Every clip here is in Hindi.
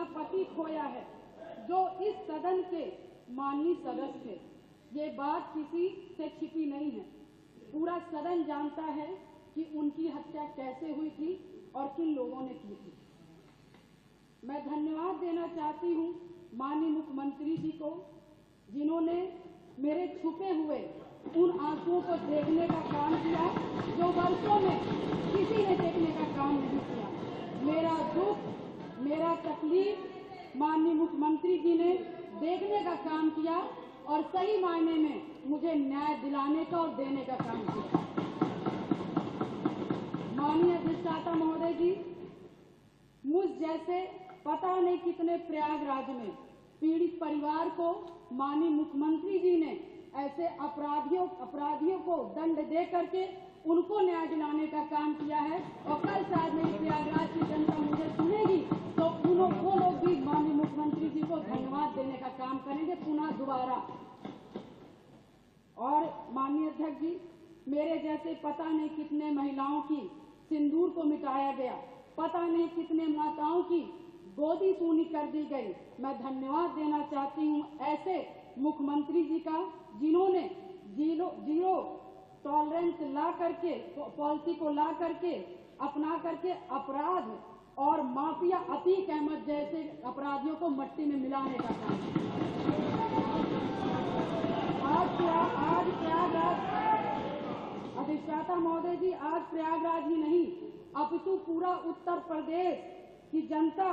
अपना पति खोया है, जो इस सदन के माननीय सदस्य थे। ये बात किसी से छिपी नहीं है, पूरा सदन जानता है कि उनकी हत्या कैसे हुई थी और किन लोगों ने की थी। मैं धन्यवाद देना चाहती हूँ माननीय मुख्यमंत्री जी को, जिन्होंने मेरे छुपे हुए उन आंसुओं को देखने का काम किया जो वर्षों में किसी ने देखने का काम नहीं किया। मेरा दुख, मेरा तकलीफ माननीय मुख्यमंत्री जी ने देखने का काम किया और सही मायने में मुझे न्याय दिलाने का और देने का काम किया। माननीय अधिष्ठाता महोदय जी, मुझ जैसे पता नहीं कितने प्रयागराज में पीड़ित परिवार को माननीय मुख्यमंत्री जी ने ऐसे अपराधियों को दंड दे करके उनको न्याय दिलाने का काम किया है। और कल शायद मेरी प्रयागराज की जनता मुझे सुनेगी तो वो लोग भी माननीय मुख्यमंत्री जी को धन्यवाद देने का काम करेंगे पुनः दोबारा। और माननीय अध्यक्ष जी, मेरे जैसे पता नहीं कितने महिलाओं की सिंदूर को मिटाया गया, पता नहीं कितने माताओं की गोदी सूनी कर दी गई। मैं धन्यवाद देना चाहती हूँ ऐसे मुख्यमंत्री जी का, जिन्होंने जीरो टॉलरेंस ला करके पॉलिसी को ला करके अपना करके अपराध और माफिया अतीक अहमद जैसे अपराधियों को मट्टी में मिलाने का काम। आज प्रयागराज अधिष्ठाता महोदय जी, आज प्रयागराज ही नहीं अपितु पूरा उत्तर प्रदेश की जनता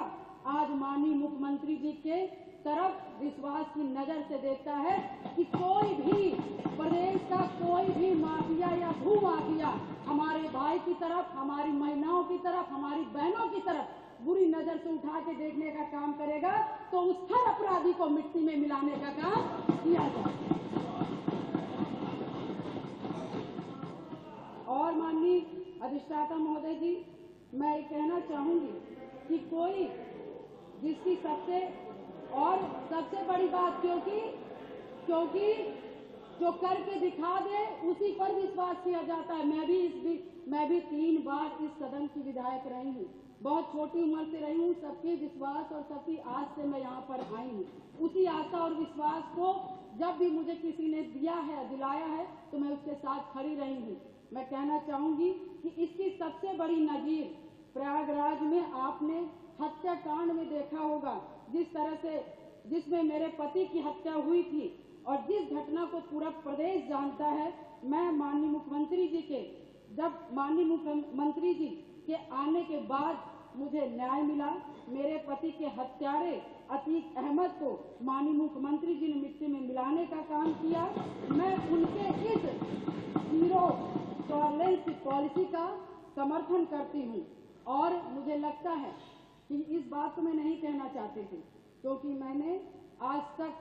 आज माननीय मुख्यमंत्री जी के तरफ विश्वास की नजर से देखता है कि कोई भी प्रदेश का कोई भी माफिया या भू माफिया हमारे भाई की तरफ, हमारी महिलाओं की तरफ, हमारी बहनों की तरफ बुरी नजर से उठा के देखने का काम करेगा तो उस हर अपराधी को मिट्टी में मिलाने का काम किया जाए। और माननीय अधिष्ठाता महोदय जी, मैं ये कहना चाहूंगी कि कोई जिसकी सबसे बड़ी बात, क्योंकि जो करके दिखा दे उसी पर विश्वास किया जाता है। मैं भी 3 बार इस सदन की विधायक रही हूँ, बहुत छोटी उम्र से रही हूँ। सबके विश्वास और सबकी आस से मैं यहाँ पर आई हूँ। उसी आशा और विश्वास को जब भी मुझे किसी ने दिलाया है तो मैं उसके साथ खड़ी रही हूँ। मैं कहना चाहूंगी कि इसकी सबसे बड़ी नजीर प्रयागराज में आपने हत्याकांड में देखा होगा, जिस तरह से जिसमें मेरे पति की हत्या हुई थी और जिस घटना को पूरा प्रदेश जानता है। मैं माननीय मुख्यमंत्री जी के आने के बाद मुझे न्याय मिला। मेरे पति के हत्यारे अतीक अहमद को माननीय मुख्यमंत्री जी ने मिट्टी में मिलाने का काम किया। मैं उनके इस जीरो टॉलरेंस की पॉलिसी का समर्थन करती हूँ और मुझे लगता है कि इस बात को मैं नहीं कहना चाहती थी, क्योंकि मैंने आज तक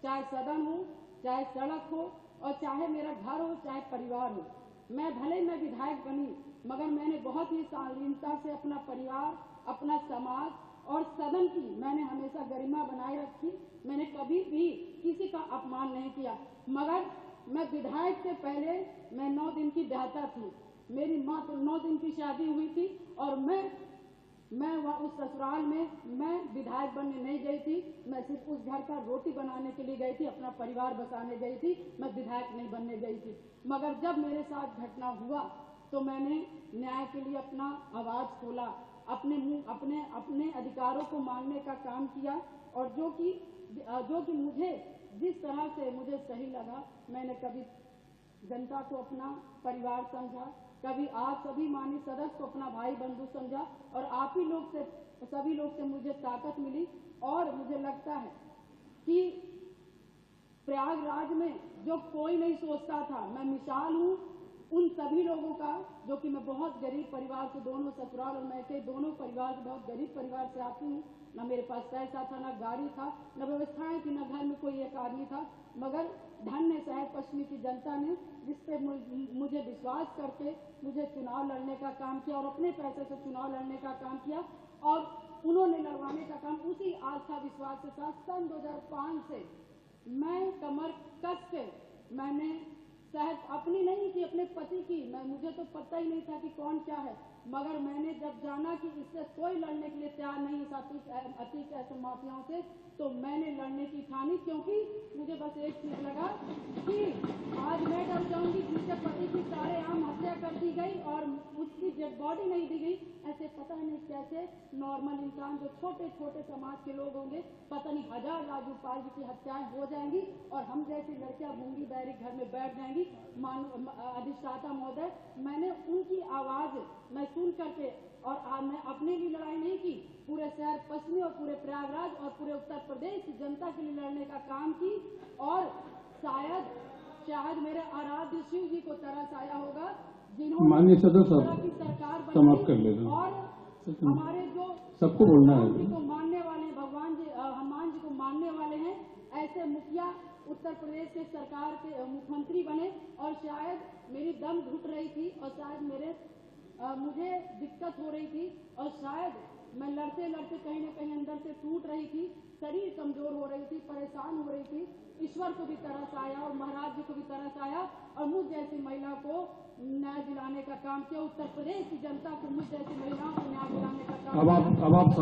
चाहे सदन हो, चाहे सड़क हो और चाहे मेरा घर हो, चाहे परिवार हो, मैं भले मैं विधायक बनी मगर मैंने बहुत ही शालीनता से अपना परिवार, अपना समाज और सदन की मैंने हमेशा गरिमा बनाए रखी। मैंने कभी भी किसी का अपमान नहीं किया। मगर मैं विधायक से पहले मैं 9 दिन की ब्याहता थी। मेरी माँ तो 9 दिन की शादी हुई थी और मैं उस ससुराल में मैं विधायक बनने नहीं गई थी। मैं सिर्फ उस घर का रोटी बनाने के लिए गई थी, अपना परिवार बसाने गई थी, मैं विधायक नहीं बनने गई थी। मगर जब मेरे साथ घटना हुआ तो मैंने न्याय के लिए अपना आवाज खोला, अपने अधिकारों को मानने का काम किया और जो कि मुझे जिस तरह से मुझे सही लगा, मैंने कभी जनता को अपना परिवार समझा, कभी आप सभी माननीय सदस्य को अपना भाई बंधु समझा और आप ही लोग से, सभी लोग से मुझे ताकत मिली। और मुझे लगता है कि प्रयागराज में जो कोई नहीं सोचता था, मैं मिसाल हूँ उन सभी लोगों का, जो कि मैं बहुत गरीब परिवार से, दोनों ससुराल और मैके दोनों परिवार से, बहुत गरीब परिवार से आती हूँ। न मेरे पास पैसा था, न गाड़ी था, न व्यवस्थाएं थी, न घर में कोई एक आदमी था। मगर धन्य शहर पश्चिमी की जनता ने जिस पे मुझे विश्वास करके मुझे चुनाव लड़ने का काम किया और अपने पैसे से चुनाव लड़ने का काम किया और उन्होंने लड़वाने का काम उसी आस्था विश्वास के साथ सन 2005 से मैं कमर कस के मैंने शायद अपनी नहीं कि अपने पति की, मुझे तो पता ही नहीं था कि कौन क्या है, मगर मैंने जब जाना कि इससे कोई लड़ने के लिए तैयार नहीं था अतीक ऐसे माफियाओं से, तो मैंने लड़ने की ठानी, क्योंकि मुझे बस एक चीज लगा कि आज मैं डर जाऊंगी जिसके पति की सारेआम हत्या कर दी गई और उसकी डेड बॉडी नहीं दी गई। ऐसे पता नहीं कैसे नॉर्मल इंसान जो छोटे छोटे समाज के लोग होंगे, पता नहीं हजार राजूपाल जी की हत्याएं हो जाएंगी और हम जैसी लड़कियां गूंगी बहरी घर में बैठ जाएंगी। अधिष्ठाता महोदय, मैंने उनकी आवाज मैं सुन करके और मैं अपने लिए लड़ाई नहीं की, पूरे शहर पश्चिमी और पूरे प्रयागराज और पूरे उत्तर प्रदेश की जनता के लिए लड़ने का काम की। और शायद मेरे आराध्य शिव जी को तरस आया होगा जिन्होंने माननीय सदस्य की सरकार समाप्त कर ले और हमारे जो सबको बोलना है जी को मानने वाले हैं, भगवान जी हनुमान जी को मानने वाले हैं, ऐसे मुखिया उत्तर प्रदेश के सरकार के मुख्यमंत्री बने। और शायद मेरी दम घुट रही थी और शायद मुझे दिक्कत हो रही थी और शायद मैं लड़ते लड़ते कहीं न कहीं अंदर से टूट रही थी, शरीर कमजोर हो रही थी, परेशान हो रही थी। ईश्वर को भी तरस आया और महाराज जी को भी तरस आया और मुझ जैसी महिला को न्याय दिलाने का काम किया। उत्तर प्रदेश की जनता को मुझ जैसी महिलाओं को न्याय दिलाने का काम किया। अब आप